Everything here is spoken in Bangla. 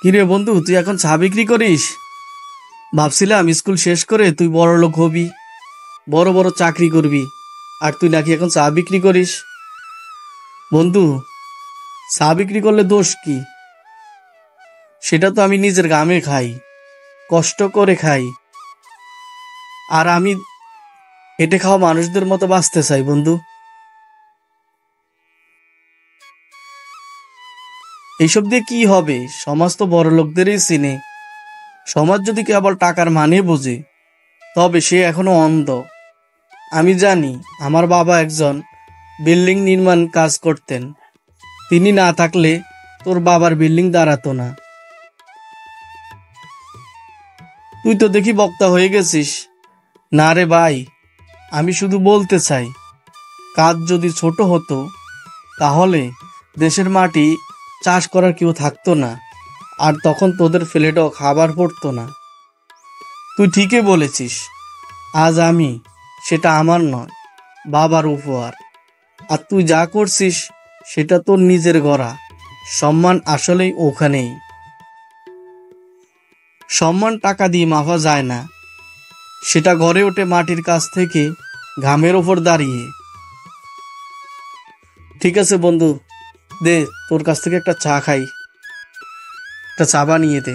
কিরে বন্ধু, তুই এখন চা বিক্রি করিস? ভাবছিলাম স্কুল শেষ করে তুই বড় লোক হবি, বড় বড় চাকরি করবি, আর তুই নাকি এখন চা বিক্রি করিস। বন্ধু, চা বিক্রি করলে দোষ কি? সেটা তো আমি নিজের ঘামে খাই, কষ্ট করে খাই। আর আমি হেঁটে খাওয়া মানুষদের মতো বাঁচতে চাই বন্ধু। এইসব দিয়ে কি হবে? সমাজ তো বড় লোকদেরই চিনে। সমাজ যদি কেবল টাকার মানে বোঝে, তবে সে এখনো অন্ধ। আমি জানি, আমার বাবা একজন বিল্ডিং নির্মাণ কাজ করতেন। তিনি না থাকলে তোর বাবার বিল্ডিং দাঁড়াতো না। তুই তো দেখি বক্তা হয়ে গেছিস। না রে ভাই, আমি শুধু বলতে চাই, কাজ যদি ছোট হতো তাহলে দেশের মাটি চাষ করার কেউ থাকতো না, আর তখন তোদের ফ্ল্যাটেও খাবার পড়তো না। তুই ঠিকই বলেছিস। আজ আমি, সেটা আমার নয়, বাবার উপহার। আর তুই যা করছিস সেটা তোর নিজের গড়া। সম্মান আসলেই ওখানেই। সম্মান টাকা দিয়ে মাপা যায় না, সেটা গড়ে ওঠে মাটির কাছ থেকে, ঘামের ওপর দাঁড়িয়ে। ঠিক আছে বন্ধু, দে তোর কাছ থেকে একটা চা খাই, একটা চা বানিয়ে দে।